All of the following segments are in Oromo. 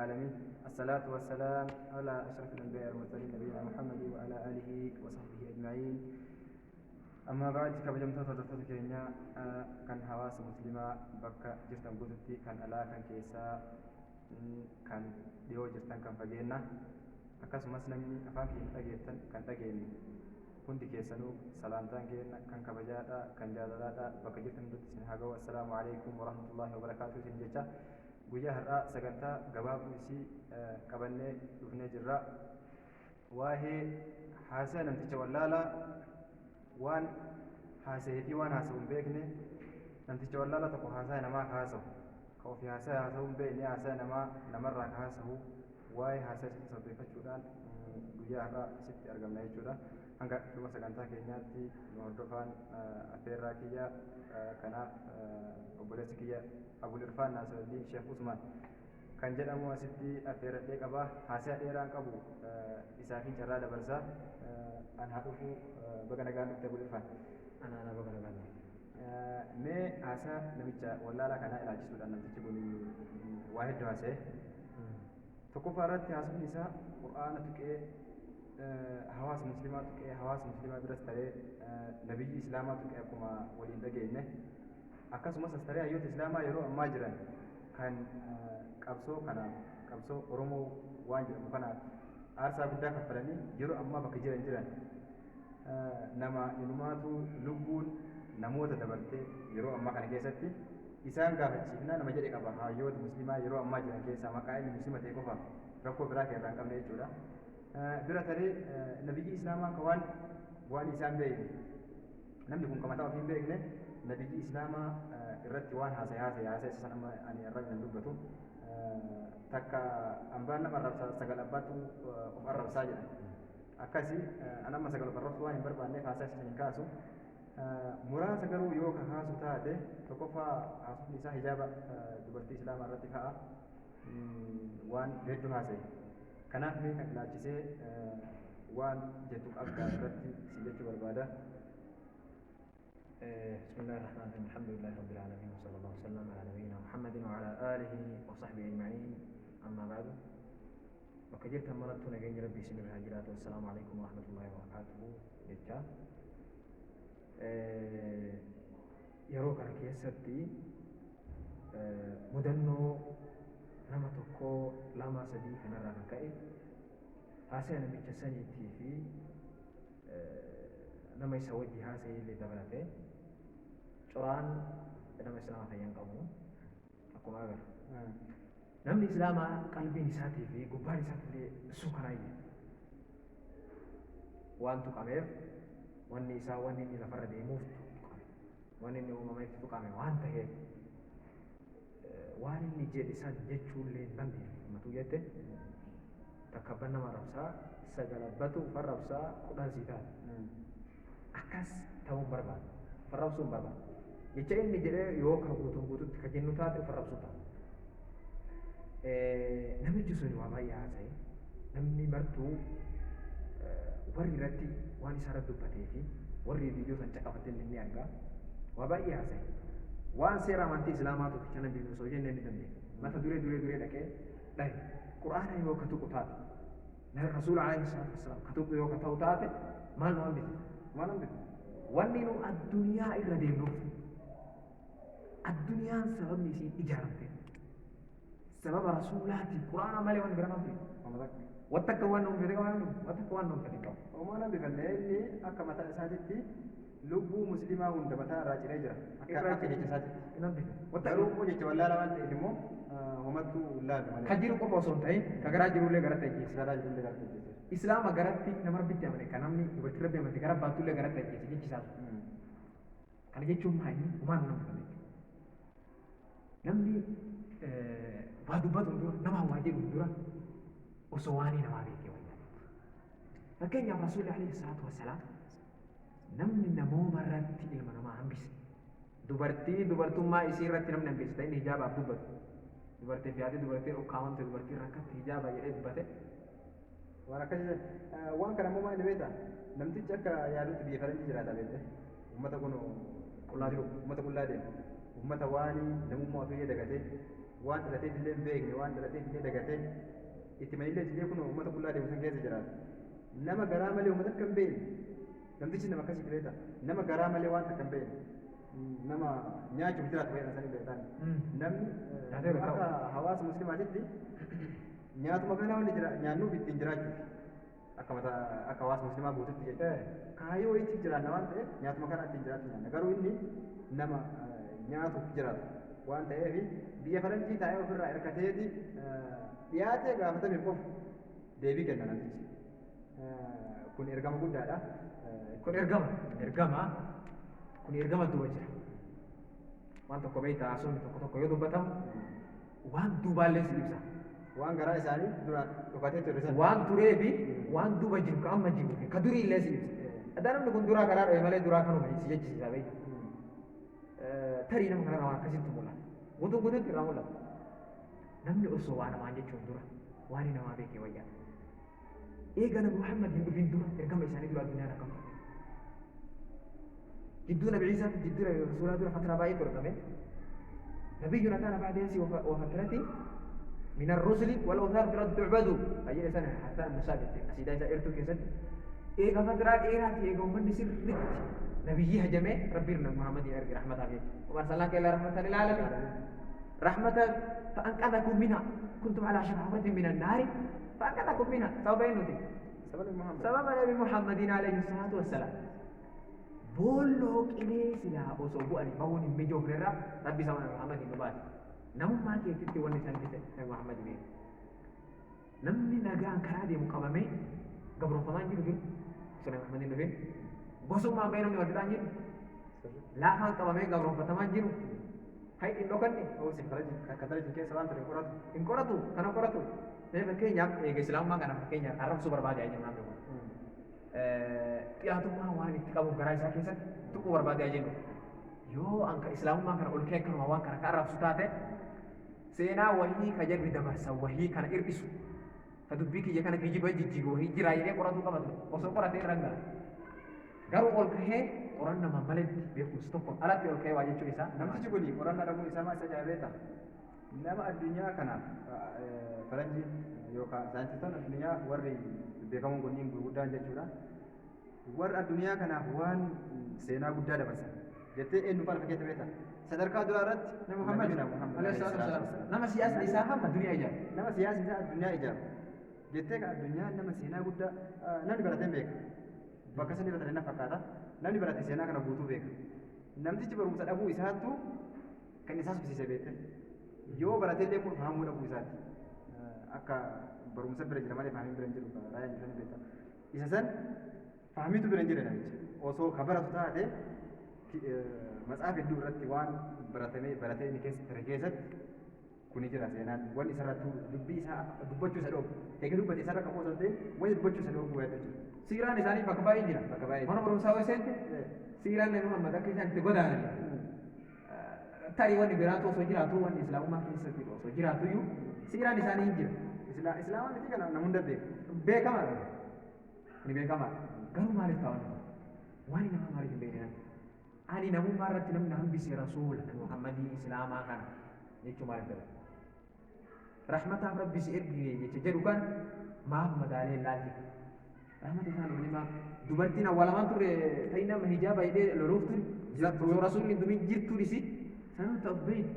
العالمين. الصلاة والسلام على أشرف الأنبياء والمرسلين نبينا محمد وعلى آله وصحبه أجمعين. أما بعد كبجمت ترفض كينيا كان حواس مسلمة بكا جرتن قدتي كان ألا كان كيسا كان ديو جرتن كان فجينا أكاسمس نمني أفان كين تجيتن كان تجيني hundi keessanuu salaamtaan keenya kan kabajaadha kan jaalalaadha bakka jirtan dutti isin haa ga'u. assalaamu alaykum warahmatullaahi wabarakaatuh isin jecha guyyaa har'aa sagantaa gabaabduu isii qabannee dhufnee jirra. waa'ee haasaa namticha wallaalaa waan haasa'ee fi waan haasa'u hin beekne namticha wallaalaa tokko haasaa namaa ka haasa'u ka ofii haasaa haasa'u hin beekne haasaa namarraa ka haasa'u waa'ee haasaa isitti sabbeeffachuudhaan guyyaa har'aa isitti argamna jechuudha. hanga dhuma sagantaa keenyaatti nu hordofaan affeerraa kiyya kanaaf obboleessi kiyya Abul Irfaan Naasiruddiin Sheekh Usmaan kan jedhamu asitti affeerradhee qaba. haasaa dheeraan qabu isaafin carraa dabarsaa an haa dhufu baga nagaan dhufte Abul Irfaan. Ana baga nagaan. Mee haasaa namicha wallaalaa kanaa ilaalchisuudhaan namtichi kun waa hedduu haasa'e. tokkoffaa irratti haasofni isaa qur'aana tuqee hawaasa muslimaa tuqee hawaasa muslimaa biras ta'ee nabiyyi islaamaa tuqee akkuma waliin dhageenye akkasumas astaree hayyoota islaamaa yeroo ammaa jiran kan qabsoo oromoo waan jedhamu kanaaf aarsaa guddaa kaffalanii yeroo ammaa bakka jiran nama inumaatu lubbuun namoota dabartee yeroo ammaa kana keessatti isaan gaafachiifnaa nama jedhe qaba. hayyoota muslimaa yeroo ammaa jiran keessaa maqaa inni muslima ta'e qofa rakkoo biraa keerraa hin qabne jechuudha. bira taree nabiyyi islaamaa ka waan isaan beekne namni kun kamataa ofii hin beekne nabiyyi islaamaa irratti waan haasa'e san amma ani irraa hin dubbatu takka ambaan nama arrabsa sagal abbaatu of arrabsaa jedha akkasi an amma sagal of arrabsu waan hin barbaanneef haasaa isa hin kaasu. muraasa garuu yoo ka kaasu taate tokkoffaa haasofni isaa hijaaba dubartii islaamaa irratti ka'a waan hedduu haasa'e. kanaaf mee kan ilaalchisee waan jettu qabdaa irratti si jechuu barbaada. بسم الله الرحمن الرحيم الحمد لله رب العالمين وصلى الله وسلم على نبينا محمد وعلى آله وصحبه أجمعين. أما بعد وكجلت مرت نجين ربي سن الهاجرات والسلام عليكم ورحمة الله وبركاته. جتا يروك أنا كيستي مدنو nama tokko lama sadii kanarraa kan ka'e haasa'e namicha saniitii fi nama isa wajji haasa'e illee dabalatee coraan nama islaamaa fayyan qabu akkuma agarra. namni islaamaa qalbiin isaatii fi gubbaan isaatiillee sukanaayyee waan tuqameef wanni isaa wanni inni lafarra deemuuf tuqame wanni inni uumameef tuqame waan ta'eef waan inni jedhe san jechuullee hin dandeenye matuu jette takkabban nama rabsaa sagalabbatu farrabsaa kudhan sii taate akkas ta'uun barbaada farrabsuun barbaada jecha inni jedhee yoo ka guututti ka jennu taate farrabsuu ta'a. namichi suni waa baay'ee haasa'e namni martuu warri irratti waan isaa irratti dubbatee fi warri viidiyoo san caqafate ni argaa waa baay'ee haasa'e. waan seera amantii islaamaa tokkicha nabi osoo jenne ni dandeenya. mata duree dhaqee dhahe qur'aana yoo ka tuqu taate rasuula alayhi salaatu wasalaam ka tuqu yoo ka ta'u taate maal nu hambise wanni nu addunyaa irra deemnuuf addunyaan sababni isiin ijaaramte sababa rasuulaatiif qur'aana malee waan biraa namti wattakka waan nuun fedhe wattakka waan nuun fedhe qabu. Uumaa namni fannee inni akka mataa isaatitti lubbuu muslimaa hunda mataa irraa ciree jira akka jecha isaatitti. Garuu immoo jecha wallaalaa waan ta'eef immoo homattuu laalu malee. Kan jiru qofa osoo hin ta'in kan garaa jirullee garatti ajjeese. Islaama garatti nama rabbitti amane kan namni dubartii rabbi amante gara baatullee garatti ajjeese jechi isaatu. Kana jechuun maa inni uumaan nama fannee. Namni waa dubbatu dura nama waa jedhu dura osoo waanii namaa beekee wayyaa. Fakkeenyaaf rasuulli alayhi salaatu wassalaam namni namooma irratti ilma namaa hambise dubartummaa isii irratti namni hambise ta'in hijaabaaf dubbatu dubartii fi haati dubartii ukkaamamte dubartii rakkatti hijaaba jedhee dubbate waan akkasii waan kana ammoo maal beektaa namtichi akka yaadutti biyya faranjii jiraata beekte uummata kun qullaa jiru uummata qullaa deemu uummata waan namummaa ofii dagatee waan dhalatee illee hin beekne waan dhalatee illee dagatee itti manillee illee kun uummata qullaa deemu san keessa jiraatu nama garaa malee uummata akka hin beekne namtichi nama akkasii fileeta nama garaa malee waan takka hin beekne nama nyaachuuf jiraatu fayyada sanii beektaan namni akka hawaasa muslimaatitti nyaatuma kanaa wanni jira nyaannuuf ittiin jiraachuuf akka hawaasa muslimaa guututti jechuudha kaayyoo itti jiraanna waan ta'eef nyaatuma kanaa ittiin jiraatu nyaanna garuu inni nama nyaatuuf jiraatu waan ta'eef biyya faranjii taa'ee ofirraa hirkateeti dhiyaatee gaafatame qofu deebii kenna namtichi kun ergama guddaadha. Kun ergama duuba jira. Waan tokko beektaa haasofni tokko yoo dubbatamu waan duubaallee si ibsa. Waan garaa isaanii duraan dhokatee ture sana. Waan turee fi waan duuba jiru ka amma jiru ka durii illee si ibsa. Addaa namni kun duraa garaa dhabe malee duraa kanuma si jechisiisa beekta. Tarii nama kanarraa waan akkasitti mul'ata. Guutuutti irraa mul'ata. Namni osoo waa namaan jechuun dura waan namaa beekee wayyaa. Eega nabi Muhammad hin dhufin dura ergama isaanii dura addunyaan akkam turte. Jidduu nabi Ciisaa fi jidduu nabi Rasuulaa dura fatraa baay'ee argame. Nabiyyuna kaana ba'da yasii wa fatratin min ar-rusuli wal awthar fi raddi tu'badu. Ayyee sana hatta musaabit asidaa isa ertuu keessatti eega fatraa dheeraati eega ummanni sirritti nabiyyi hajame rabbiin nabi Muhammadin erge rahmataa fi wa arsalnaaka ilaa rahmatan lil aalamiin. Rahmatan فأنقذكم منها كنتم على شفا حفرة من النار فأنقذكم منها سبب نوتي سبب نبي محمد عليه الصلاة والسلام بولو كني سلا أصوبو أني بقول ميجو فريرا ربي سبحانه محمد نبات نمو ما كي تتي وني سان كده نبي محمد بيه نمني نجان كرادي مقامة قبل فلان جيرو سنة محمد نبي بسوا ما بينهم يوتدان جيرو لا فان قامة قبل فلان جيرو هاي إنه كني أو سفرج كتر جنكي سلام تري كورات إنكوراتو كنا كوراتو saya berkenya Islam mah karena berkenya Arab super banyak aja namanya ya tuh mah wani kamu garai sakit sak tuh super banyak aja yo angka Islam mah karena ulke kan mawang karena Arab sutate sena wahi kajar di dabarsa wahi karena irbisu satu biki ya karena kiji baji jigo wahi jirai dia koratu kama tuh kosong korate rangga garu ulke orang nama maled beku stop alat ulke wajib cuisa namti juga nih orang ada pun sama saja beta nama addunyaa kanaaf faranjii yookaan saayintistoonni addunyaa warri beekamoon kunniin gurguddaan jechuudha warri addunyaa kanaaf waan seenaa guddaa dabarsan jettee eenyu faana fakkeetti beekta sadarkaa duraa irratti nama Muhammad nama siyaasni isaa hamma duniyaa ijaaru nama siyaasni isaa addunyaa ijaaru jettee ka addunyaa nama seenaa guddaa namni baratee beeka bakka sanii irratti na fakkaata namni barate seenaa kana guutuu beeka namtichi barumsa dhabuu isaattu kan isaas bisiise beekte yoo barateellee kun fahamuu dhabuu isaati akka barumsa bira jira malee fahamii bira hin jiru raayyaa jiranii beekta isa san fahamiitu bira hin jire namichi osoo ka baratu taate matsaaf hedduu irratti waan baratee inni keessa ture keessatti kuni jira seenaan waan isarratti dubbii isaa dubbachuu isa dhoobu eega dubbate isarra qabu osoo ta'e waan dubbachuu isa dhoobu yaadda jira siiraan isaanii bakka baay'ee jira bakka baay'ee mana barumsaa weesseetti siiraan nabi Muhammad akka isaan itti godaananii tarii wanni biraatu osoo jiraatu wanni islaamummaa keessatti osoo jiraatu iyyuu siiraan isaanii hin jira islaama miti kana nama hunda beekamaadha kuni beekamaadha garuu maaliif ta'an waan nama maaliif hin beekne ani namummaa irratti namni hambise rasuula Muhammadii islaamaa kana jechuu maaliif dhala rahmataaf rabbi si ergine jecha jedhu kan maaf madaalee laati rahmata isaan dhufanii maaf dubartiin awwaalamaan turre ta'in nama hijaaba hidhee loluuf ture rasuulli dumin jirtuun isi sanuu ta'uuf beeyin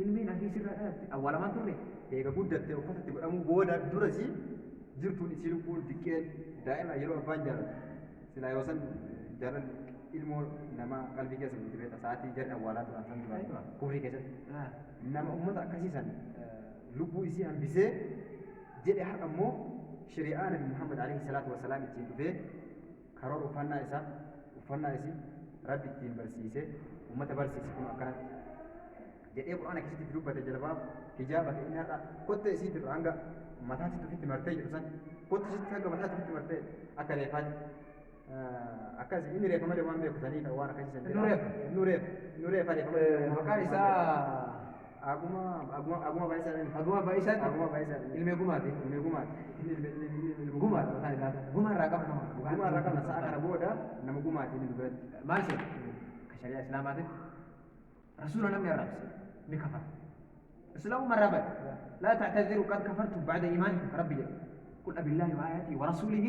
ilmiin akii sirraa dhalatti awwaalamaan turre eega guddattee uffatatti godhamuu booda durasi jirtuun isii lubbuun xiqqeen daa'ima yeroo abbaan jaalatu silaa yoo san jaalan ilmoo nama qalbii keessa guutuu beekta sa'aatii jarri awwaalaa turan san dura kufrii keessatti nama ummata akkasiisan lubbuu isii hambisee jedhe har'a immoo shari'aa nabi Muhammad alayhi salaatu wasalaam ittiin dhufee karoora uffannaa isii rabbi ittiin barsiisee ummata barsiise kun akkanatti jedhee quraana keessatti dubbate jalbaab hijaaba inni har'a kottee isii dirra hanga mataatti tufitti martee jedhu san kottee isitti hanga mataatti tufitti martee akka reefaati akkas inni reefa malee waan beeku sanii kan waan akkasiisan nu reefa maqaan isaa aguma baayisaa aguma baayisaa ilmee gumaati gumaati maqaan isaa guma irraa qaba nama guma irraa qaba sa'a kana booda nama gumaati inni duratti maal jedhu ka shari'aa islaamaatiin rasuula namni arrabse ni kafara إسلام مرة بل لا تعتذروا قد كفرتم بعد إيمانكم ربي جل قل أبي الله وآياته ورسوله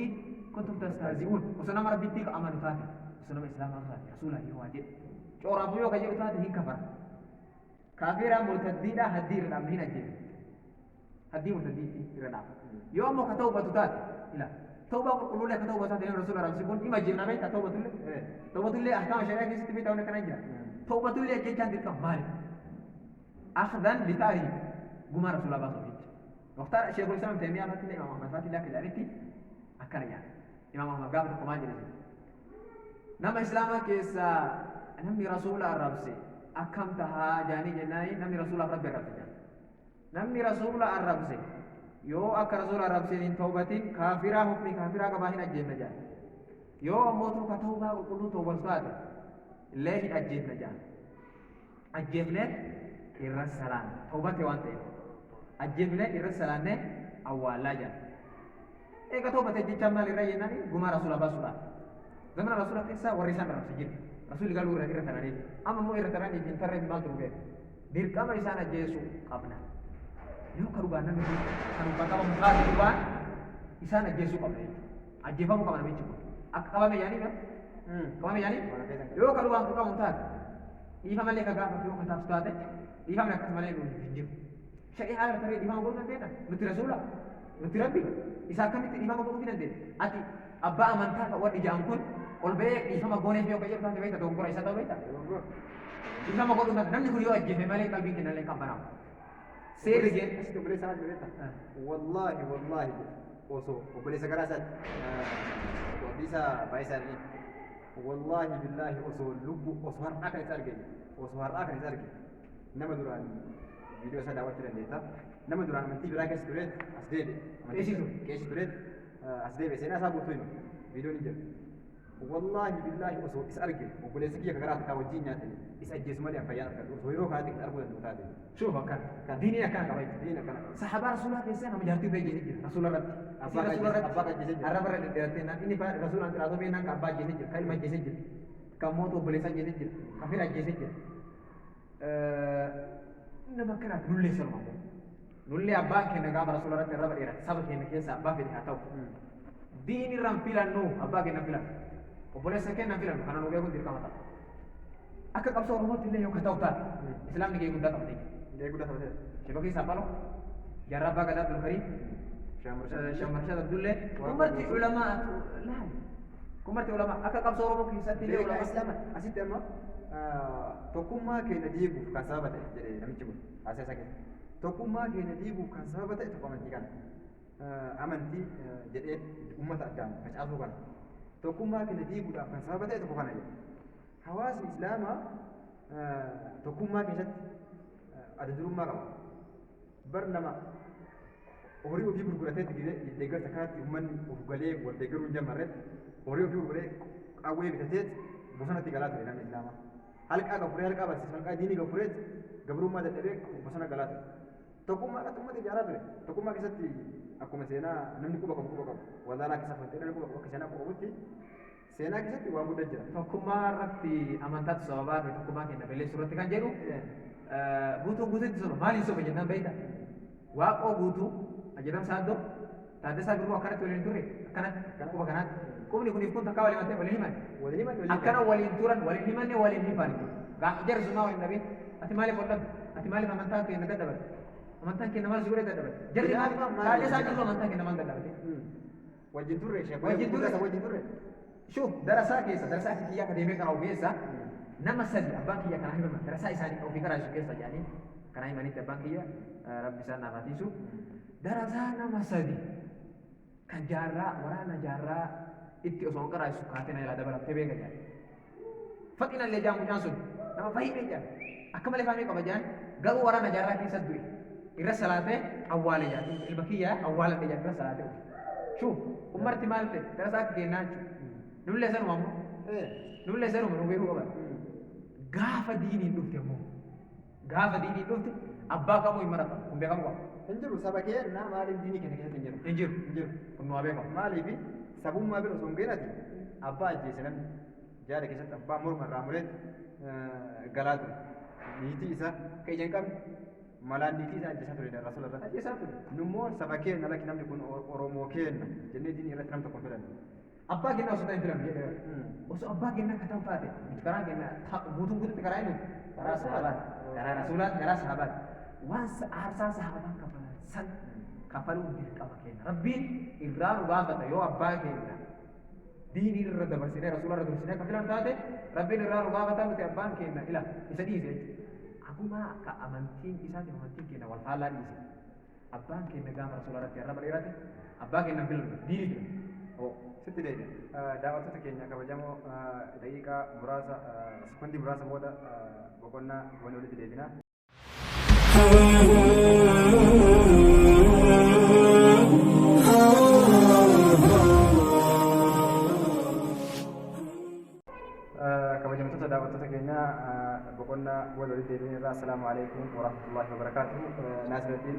كنتم تستهزئون وسنما ربي تيك أمان تاتي وسنما إسلام أمان رسوله يواجه شورا بيو كجيب تاتي هي كفر كافرا مرتدين هدير الأمرين الجيل هدي مرتدين إرنام يوم كتوبة تاتي إلا توبة قلوا لك توبة تاتي رسول الله سيكون إما جيبنا بيتا توبة الله أحكام شريعة كيست بيتا ونكنا جيلا توبة الله كي كان تلك مالي أخذا لتاريخ قم رسول الله صلى واختار شيخ الإسلام تيمية مثل إمام أحمد فاتي لك الأريتي أكنا يعني إمام أحمد قابل كمان جلسي نما إسلامه كيسا نمي رسول الله رب سي أكم تها جاني جناي نمي رسول الله رب رب جان نمي رسول الله رب سي يو أك رسول الله رب سي إن توبة كافرة حكم كافرة كباهين الجنة جان يو أموتو كتوبة وقلو توبة صادق ليه الجنة جان الجنة الرسالان توبة وانتين الجنة الرسالان أولا جان إيه كتوبة تجيشان مالي رأينا قم رسول الله صلى زمن رسول الله كيسا ورسان رب سجين رسول قالوا إرى تناني أما مو إرى تناني جنتر ما تروبه دير كما إسان جيسو قبنا يو كروبان نمي كانوا بكما مقاد كروبان إسان جيسو قبنا أجيبا مو كما نمي تشكو أكبا مياني ما كما مياني يو كروبان بكما مقاد إيفا مالي كغافة يو كتاب ستاته إيفا مالي كتاب مالي نجيب شيء هذا ترى إيفا مقول نتينا نتي رسولا نتي ربي إسا كمت إيفا مقول نتينا أتي أبا أمانتا ودي جامكون والبيك إيفا مقول نتينا وكيف تاني بيتا دونكورا إسا تو بيتا إيفا مقول نتينا نمني كل يوم أجيب مالي قلبي كنا لين كمبرام سير جين أستقبل ساعات بيتا والله وصو وبلي سكراسات وبيسا بايساري والله بالله وصو لب وصهر أكن سارجي وصهر أكن سارجي نما دوران فيديو سادا وترين ديتا نما دوران من تيجي راكس تريد أسديد كيس تريد أسديد سينا سابو توينو فيديو نيجر والله بالله وصو إسارجي وبلي سكيا كغرات كاوجين ياتي إسأجي سمالي أم فيانا كدو وصويرو كاتي كأربو المتادي شوف كان ديني أكان كباي دينا كنا صحابة رسول الله كيسان هم جارتي بيجي نجر رسول الله أبا كجيسي Arab ada diartikan ini pak Rasul antara atau benang kabar jenis je, kali macam jenis je, kamu tu boleh saja jenis je, kafir aja jenis je. Nama kena nulis sama kamu, nulis apa kena kabar Rasul Allah terhadap era, sahabat kena kisah apa pilih atau dini rampilan nu apa kena pilan, boleh sekian rampilan, karena nulis pun dirkam atau. Akak kapsa orang tu yang kata utar, Islam ni kaya gunda tak penting. dia udah selesai Sebagai siapa lo? Jarab apa kata Abdul Karim? Syamar Abdullah kumarti ulama la kumarti ulama aka qabso robo kisati le ulama Islam asit amma tokkummaa keenya diiguuf kan sababa ta'e jedhee namichi kun haasa'e keessa tokkummaa keenya diiguuf kan sababa ta'e tokko amantii kana amantii jedhee uummata addaan facaasuu kana tokkummaa keenya diiguudhaaf kan sababa ta'e tokko kana jedhe hawaasni islaamaa tokkummaa keessatti adda durummaa qaba bar nama horii ofii gurguratee deeggarsa kanatti uummanni of galee wal deeggaruu hin jammarretti horii ofii gurguree qawwee bitatee bosonatti galaa ture namni islaamaa halqaa gafuree halqaa barsiisu halqaa diinii gafuree gabrummaa dadhabee bosona galaa ture tokkummaa irratti uummata ijaaraa ture tokkummaa keessatti akkuma seenaa namni quba qabu wallaalaa keessa fantee namni quba qabu akka seenaa quba qabutti seenaa keessatti waan guddaa jira tokkummaa irratti amantaatti sababaa fi tokkummaa kenna balleessuu irratti kan jedhu guutuutti soba maaliin soba jennaan beeyta waaqoo guutuu ajedam saado taaddasaa birruu akkanatti waliin turre akkanatti kan quba kanaatti qubni kuniif kun takkaa waliin himan akkana waliin turan waliin himanne waliin hifan gaafa jarri sumaa waliin dhabin ati maaliif ol dhabde ati maaliif amantaan kenna dadhabate amantaan kenna maal siguree dadhabate jarri taaddasaa jirru amantaan kenna maal dadhabate wajjin turre wajjin turre shuf darasaa keessa darasaa kiyyaa kadeemee karaa ogeessa nama sadi abbaan kiyya kana himan darasaa isaanii ofii karaa isu keessa jedhanii kana himanitti abbaan kiyya rabbi isaan naaf hatiisu darasaa nama sadi kan jaarraa waraana jaarraa itti osoo hin qaraa'isu kaatee na jalaa dabalattee beeka jedhan faxina illee jaan mucaan sun nama fahimee jedhan akka malee fahimee qaba jedhan garuu waraana jaarraa keessa du'e irra salaatee awwaale jedhan ilma kiyya awwaaladhe jedhan irra salaatee shuf ummarti maal ta'e darasaa akka kennaa nullee sanuma ammoo nullee sanuma nu beekuu qaban gaafa diiniin dhufte ammoo gaafa diiniin dhufte abbaa kamuu hin marata kun beekamu qaba Injiru saba keenna maaliif diinii keenya keessatti injiru kun nu beekamu maaliif sabummaa bira osoo hin geenati abbaa ajjeese namni jaada keessatti abbaa morma irraa mureetti galaa ture niitii isaa ka ija hin qabne malaan niitii isaa ajjeesaa ture rasuula irratti. Ajjeesaa ture. Nummoo saba keenya lakki namni kun Oromoo keenya jennee diinii irratti nam tokko hin filanne. Abbaa kennaa osoo ta'in filamu jedhee osoo abbaa kennaa akka ta'u taate karaa kennaa guutuun guutuutti karaa inni karaa sahabaati karaa rasuulaati karaa sahabaati waan aarsaa sahabaa kafalan san kafaluun dirqama keenya rabbiin irraa nu gaafata yoo abbaa keenya diinii irra dabarsinee rasuula irra dabarsinee akka filan taate rabbiin irraa nu gaafata nuti abbaan keenya ila isa dhiise jechuudha akkuma akka amantiin isaati amantiin keenya wal faallaa dhiise abbaan keenya gaafa rasuula irratti arraba dheerate abbaa keenya filan diinii filan sitti deebi daawwattoota keenya kabajamoo daqiiqaa muraasa sekondii muraasa booda boqonnaa wani walitti deebina. Kabajamtoota daawwattoota keenya boqonnaa wal walitti deebinee irraa assalaamu alaikum warahmatullahi wabarakaatuh. Naasiratiin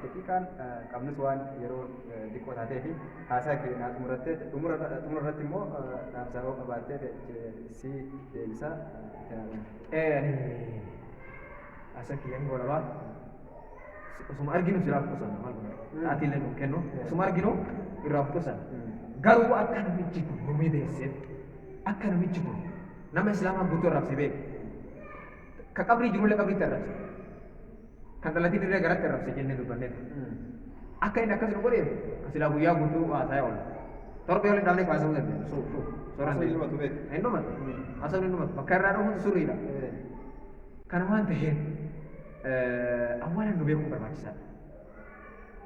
daqiiqaan qabnus waan yeroo xiqqoo taatee fi haasaa keenya xumurarratti immoo dhaamsaa yoo qabaattee si deebisa. Asa kiyyaan godhabaa osuma arginu silaa kutusan maal godha atiillee nuun kennu osuma arginu irraa kutusan garuu akka namichi kun nu miidheesseef akka namichi kun nama islaamaa guutuu arrabsi beeku ka qabrii jirullee qabriitti arrabse kan dhalatiin illee garatti arrabse jennee dubbanneetu akka inni akkas nu godheef silaa guyyaa guutuu haasaa oola torbee waliin dhaabnee kaasuu dandeenya sooraan hin dhumatu haasawni hin dhumatu bakka irraa dhufuun sirriidha kana waan ta'eef awwaalan nu beekuun barbaachisaadha.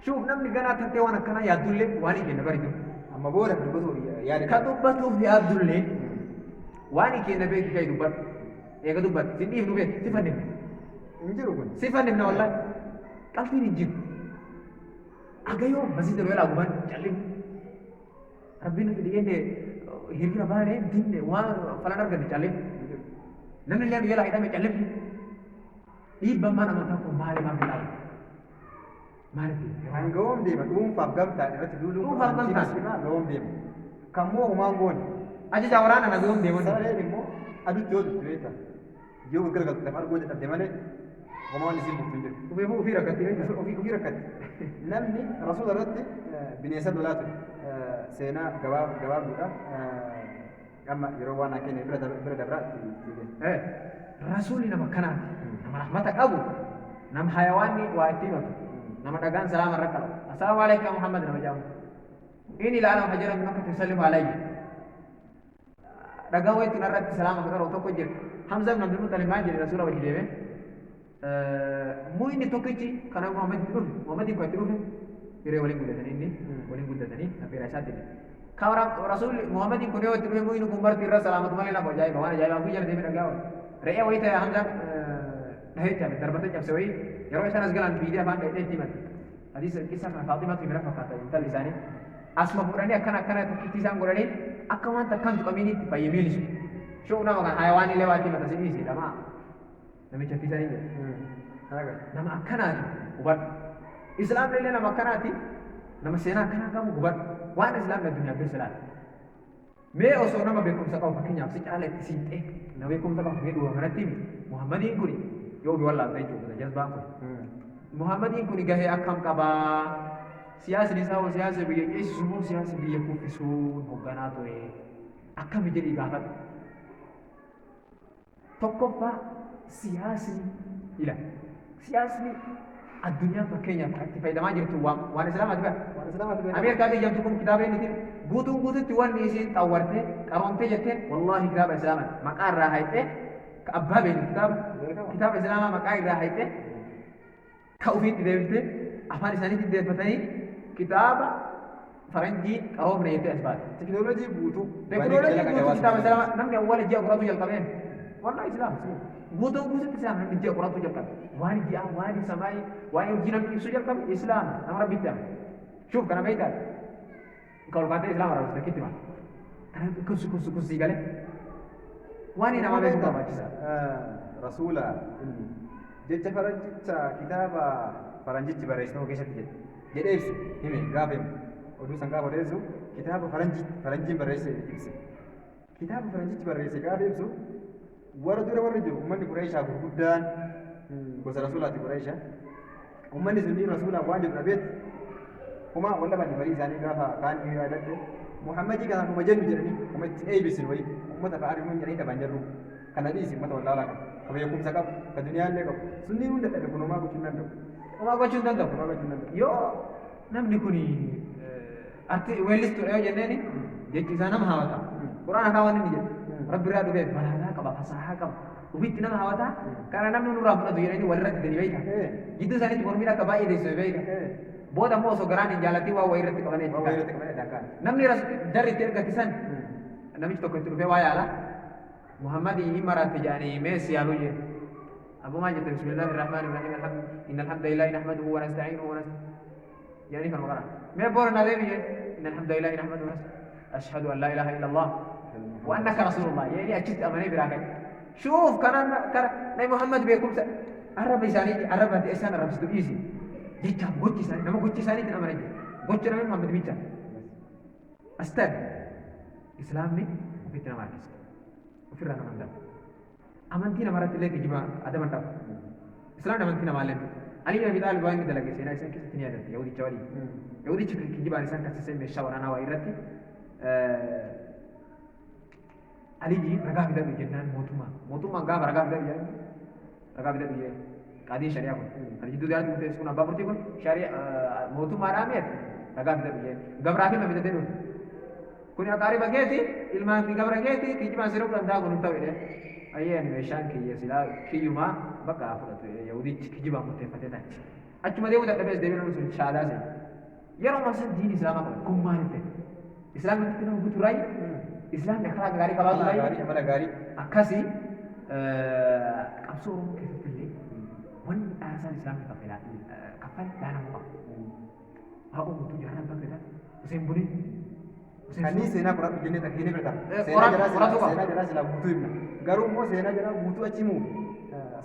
Shuuf namni ganaa tattee waan akkanaa yaaddullee waan hin kenna baritu. Amma booda dubbatu yaada. Ka dubbatuuf yaaddullee waan hin kenna beeku ka'e dubbatu. Eega dubbatu si dhiif nu beeku si fannifne. Hin jiru kun. Si fannifne wallaahi. Qalbiin hin jiru. Agayoo masii daloo yaalaa gumaan callimu. Rabbiin nuti dhiyeenne hiriira baanee dinne waan falan arganne callimu. Namni illee guyyaa laa hidhame callimu. Dhiibbaan maan amantaa kun maali maaf ilaalu? Maaliif? Hangawoom deema dhuunfaaf gamtaan irratti duuluun dhuunfaaf gamtaan hangawoom deema. Kan moo humaan goone. Ajajaa waraana hangawoom deeman. Sareen immoo adutti yoo dubbii beekta. Yoo gargaltu lafa arguu dadhabde malee homaan isiin buftu hin jiru. Ofii rakkatti. Ofii rakkatti. Namni rasuula irratti bineensa lolaa ture. Seenaa gabaabduudha. Amma yeroo waan akka inni bira dabraa rasuulli nama kanaati. Nama rahmata qabu. Nama hayawaanni waa ittiin hatu. Nama dhagaan salaama irra qabu. Assalaamu alaikum Muhammad nama jaamu. Inni ilaalama hajara min akka tusallimu alayhi. Dhagaan wayitti narratti salaama qabu tokko jira. Hamza ibn Abdul Muttalib maan jedhe rasuula wajji deeme. Muu inni tokkichi kana Muhammad itti dhufe. Muhammad itti dhufe. Hiree waliin guddatanii inni waliin guddatanii affeera isaatti dhufe. Kawra Rasul Muhammad kun yoo itti dhufe muu inni kun barti irra salaamatu malee nama ajaa'iba waan ajaa'iba ofii jala deeme dhagaa wali. Re'ee wayii ta'e Hamza dhahecha darbata cabse wayii yeroo isaan as galan fiidee afaan dhahee itti himate. Hadiisa qissa kana Faaximaa fi Mira fakkaata intalli isaanii. Asuma fuudhanii akkana tokkitti isaan godhanii akka waan takkaan tuqamiin itti fayyamiin isu. Shuu nama kan hayawaan illee waan itti himata sin dhiisi lama namicha fiisanii jedhe. Nama akkanaati hubadhu. Islaamni illee nama akkanaati nama seenaa akkanaa qabu hubadhu. Waan islaamni addunyaa keessa laata. Mee osoo nama beekumsa qabu fakkeenyaaf si caala itti siinxee nama beekumsa qabu mee dhuwa kanatti Muhammadiin kun yoo bi wallaalta jechuudha jazbaan kun. Muhammadiin kun gahee akkam qabaa siyaasni isaa hoo siyaasa biyya ceesisuu moo siyaasa biyya kuffisuun hoogganaa ture akkami jedhii gaafadhu. Tokkoffaa siyaasni ila siyaasni addunyaa fakkeenyaaf itti fayyadamaa jirtu waan islaamaati bara. Ameerikaa biyyaamtu kun kitaaba inni guutuutti wanni isiin xawwarte qaroomtee jettee wallaahi kitaaba islaamaati maqaa irraa hayxee ka abbaa beeknu kitaaba islaamaa maqaa irraa hayxee ka ofiitti deebifte afaan isaaniitti deeffatanii kitaaba faranjii qaroomne jettee as baate. Teknoolojii guutuu. Teknoolojii guutuu kitaaba islaamaa namni awwaala ji'a qoratu jalqabeen wallaahi islaama. Guutuutti isaan namni ji'a qoratu jalqabe. Waan ji'a waan samaayi waan hojii namni ibsu jalqabe islaama nama rabbitti ama. Shuuf kana beektaa. Kalau kata Islam harus sedikit mah. Karena kusi gale. Wani nama beeku barbaachisa. Rasuula jecha faranjicha kitaaba faranjichi barreessinu keessatti jedhee ibsu hime gaafa himu oduu san gaafa odeessu kitaaba faranjiin barreesse ibse. Kitaaba faranjichi barreesse gaafa ibsu warra dura warri jiru uummanni Qureeshaa gurguddaan gosa Rasuulaati Qureeshaa ummanni sunni rasuulaaf waan jedhu dhabeet kuma walla bani barii isaanii gaafa kaan ni yaadatte muhammadii kana kuma jennu jedhanii kuma itti eebisin wayii ummata ka arimuun jedhanii dhaban jirru kana dhiisi ummata wallaalaa qabu ka beekumsa qabu ka duniyaallee qabu sunniin hunda dhabe kun homaa gochuu hin danda'u. Homaa gochuu hin danda'u. Homaa gochuu hin danda'u. Yoo namni kun weellistuudha yoo jenneeni jechi isaa nama hawwata. Quraana kaawwanni ni jedhu. Rabbi irraa dhufee balaagaa qaba fasahaa qaba. Ufitti nama hawwata kana namni nurraa fudhatu jedhanii walirratti gadi beeyta. Gidduu isaaniitti mormiin akka baay'ee deessee beeyta. Booda immoo osoo garaan hin jaallatiin waa wayii irratti qabanee jira. Namni darri itti ergatisan namichi tokko itti dhufee waa yaala. Muhammad ini maratte jedhanii mee si yaaluu jedhe. Abbummaa jette bismillahi irrahmaani irrahiim inna alhamdulillahi nahmaduhu wa nasta'iinuhu wa nasta'iin jedhanii kan maqara. Mee boora na deebi jedhe inna alhamdulillahi nahmaduhu wa nasta'iin ashhadu an laa ilaaha illa Allah wa annaka rasulullah jedhanii achitti amanee biraa ka'e. Shuuf kanan nabi Muhammad beekumsa arraba isaanii arraba isaan arrabsitu dhiisi. Jecha gochi isaanii nama gochi isaaniitiin amanan jira. Gocha nabi Muhammad bicha. Astaan Islaamni ofitti nama harkisa. Ofirraa nama hin dhabu. Amantii namarratti illee kijiba adaban dhabu. Islaamni amantii namaa illee Ali bin Abi Taalib waan inni dalage seenaa isaan keessatti ni yaadatti Yahudicha waliin. Yahudichi kijibaan isaan kaasisee meeshaa waraanaa waa irratti Ali ragaa fidadhu jennaan mootummaan gaafa ragaa fidadhu jedhan ragaa fidadhu jedhan qaadiin shari'aa kun kan jidduu daandii murteessu kun abbaa murtii kun shari'aa mootummaadhaa mi'eeti ragaa fidadhu jedhan gabraa fi namni dadee kun aqaariba keeti ilmaan fi gabra keeti kijibaan siruu danda'a kun hin ta'u jedhee ayyee ani meeshaan kiyya silaa kiyyumaa bakka fudhatu yahudichi kijibaan murteeffatee ta'a achuma deemuu dadhabees deebiin sun shaadaa seena yeroo masan diin islaamaa qaban kun maal hin ta'e islaamatti nama butu raayyi islaamni akhlaaqa gaarii qabaatu raayyi amala gaarii akkasii qabsoo oromoo keessatti illee wanni dhaasaan islaamni kaffal daanamuu qaba haa umutu jaarran bakka Hussein Buni Kani seenaa qorattu jennee takkeenee bira seenaa jala silaa guutuu himna garuu immoo seenaa jala guutuu achi muu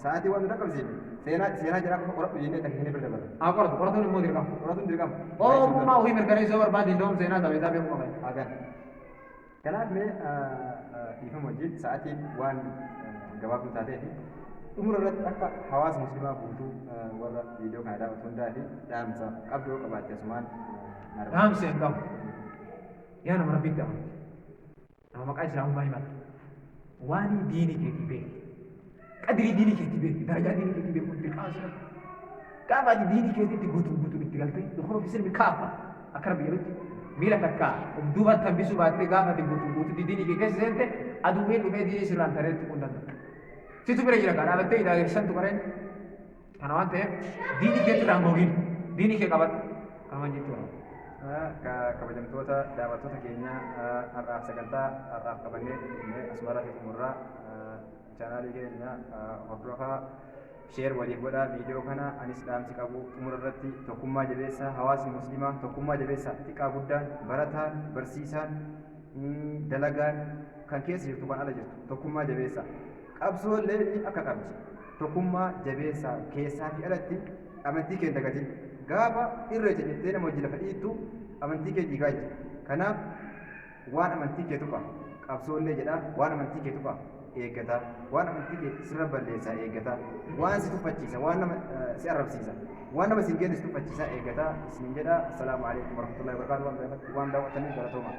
sa'aatii waan nuti qaqqabsiifne seenaa jala qorattu jennee takkeenee bira dabala. Haa qoratuun immoo dirqama. Qoratuun dirqama. Oromummaa ofii mirkaneessuu barbaade iddoo seenaa taphataa beekuu qaba. Hagan. Kanaaf mee dhiifama wajjin sa'aatiin waan gabaabduu taatee fi dhumura irratti akka hawaasa musliimaa guutuu warra viidiyoo kana daawwatu hundaa fi dhaamsa qabdoo qabaatte asumaan. Dhaamsa hin qabu. Yaa nama rabbitti amanti. Nama maqaa islaamummaa himatu. Waan diinii keetii beeki. Qadirii diinii keetii beeki. Darajaa diinii keetii beeku itti qaasira. Gaafa ati diinii keetiitti guutuun itti galtee dhukkuna ofisirmi kaafa akka rabbi jedhutti miila takkaa of duubatti hambisuu baattee gaafa ati guutuutti diinii kee keessa seente aduwween dhufee diinii sirraan tareetti kun danda'a. Situ bira jira kan dhaabattee ilaalessantu qareen kana waan ta'eef diinii keetti irraan gogiin diinii kee qabadhu kanumaan jechuudha. Kabajamtoota daawwattoota keenya har'aaf sagantaa har'aaf qabannee asmara fi xumurraa chaanaalii keenya hordofaa sheer waliif godhaa viidiyoo kana anis dhaamsi qabu xumura irratti tokkummaa jabeessaa hawaasni musliimaa tokkummaa jabeessaa xiqqaa guddaan barataan barsiisaan dalagaan kan keessa jirtu kan ala jirtu tokkummaa jabeessaa qabsoollee akka qabdi tokkummaa jabeessaa keessaa fi alatti amantii keenya dagatiin gaafa irreecha jettee nama wajji lafa dhiittu amantii kee diigaa jira. Kanaaf waan amantii kee tuqa qabsoollee jedha waan amantii kee tuqa eeggata waan amantii kee sirra balleessaa eeggata waan si tuffachiisa waan nama si arrabsiisa waan nama si hin geenne si tuffachiisaa eeggata isiniin jedha. Assalaamu alaikum warahmatullahi wabarakatuh waan daawwattaniif galatooma.